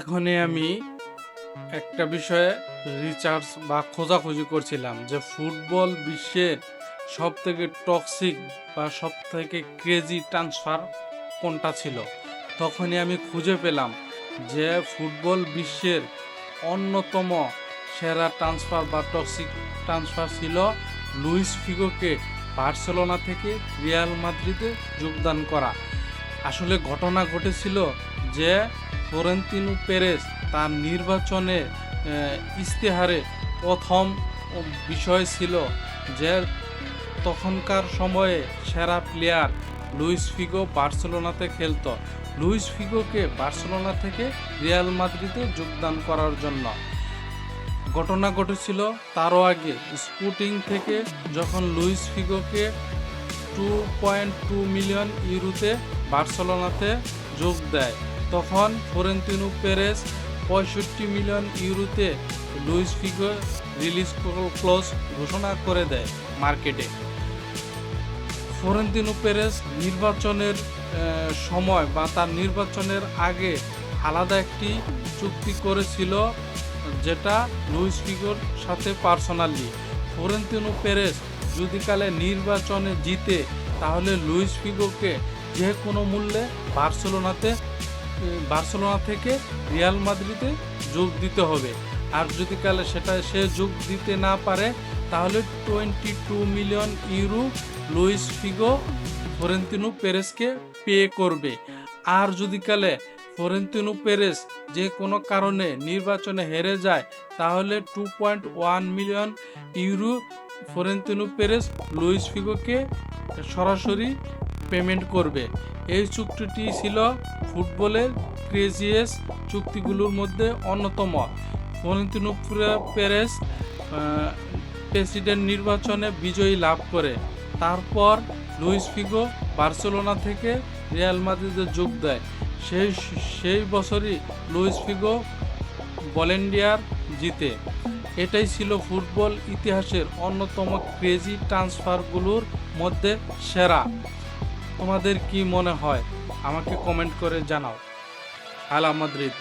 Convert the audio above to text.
এখনই আমি একটা বিষয়ে রিসার্চ বা খোঁজাখুঁজি করছিলাম যে ফুটবল বিশ্বের সব থেকে টক্সিক বা সব থেকে ক্রেজি ট্রান্সফার কোনটা ছিল। তখনই আমি খুঁজে পেলাম যে ফুটবল বিশ্বের অন্যতম সেরা ট্রান্সফার বা টক্সিক ট্রান্সফার ছিল লুইস ফিগোকে বার্সেলোনা থেকে রিয়াল মাদ্রিদে যোগদান করা। আসলে ঘটনা ঘটেছিল যে ফ্লোরেন্তিনো পেরেজ তার নির্বাচনে ইশতেহারে প্রথম বিষয় ছিল যে তখনকার সময়ে সেরা প্লেয়ার লুইস ফিগো বার্সেলোনাতে খেলতো। লুইস ফিগোকে বার্সেলোনা থেকে রিয়াল মাদ্রিদে যোগদান করার জন্য ঘটনা ঘটেছিল তারও আগে স্পোর্টিং থেকে যখন লুইস ফিগোকে 2.2 মিলিয়ন ইউরোতে বার্সেলোনাতে যোগ দেয়, তখন ফ্লোরেন্তিনো পেরেজ 65 মিলিয়ন ইউরোতে লুইস ফিগো রিলিজ ক্লজ ঘোষণা করে দেয় মার্কেটে। ফ্লোরেন্তিনো পেরেজ নির্বাচনের সময় বা তার নির্বাচনের আগে আলাদা একটি চুক্তি করেছিল, যেটা লুইস ফিগোর সাথে পার্সোনালি। ফ্লোরেন্তিনো পেরেজ যদি কালে নির্বাচনে জিতে তাহলে লুইস ফিগোকে যে কোনো মূল্যে বার্সেলোনা থেকে রিয়াল মাদ্রিদে যোগ দিতে হবে। আর যদি কালে সে যোগ দিতে না পারে তাহলে 22 million euro Luis Figo Florentino পেরেজকে পে করবে। আর যদি কালে ফ্লোরেন্তিনো পেরেজ যে কোনো কারণে নির্বাচনে হেরে যায় তাহলে 2.1 million euro Florentino Perez Luis ফিগোকে সরাসরি পেমেন্ট করবে। এই চুক্তিটি ছিল ফুটবলের ক্রেজিয়েস্ট চুক্তিগুলোর মধ্যে অন্যতম। ফ্লোরেন্তিনো পেরেজ প্রেসিডেন্ট নির্বাচনে বিজয়ী লাভ করে। তারপর লুইস ফিগো বার্সেলোনা থেকে রিয়াল মাদ্রিদে যোগ দেয়। সেই বছরই লুইস ফিগো ব্যালন ডি'অর জিতে। এটাই ছিল ফুটবল ইতিহাসের অন্যতম ক্রেজি ট্রান্সফারগুলোর মধ্যে সেরা। তোমাদের কি মনে হয় আমাকে কমেন্ট করে জানাও। আলা মাদ্রিদ।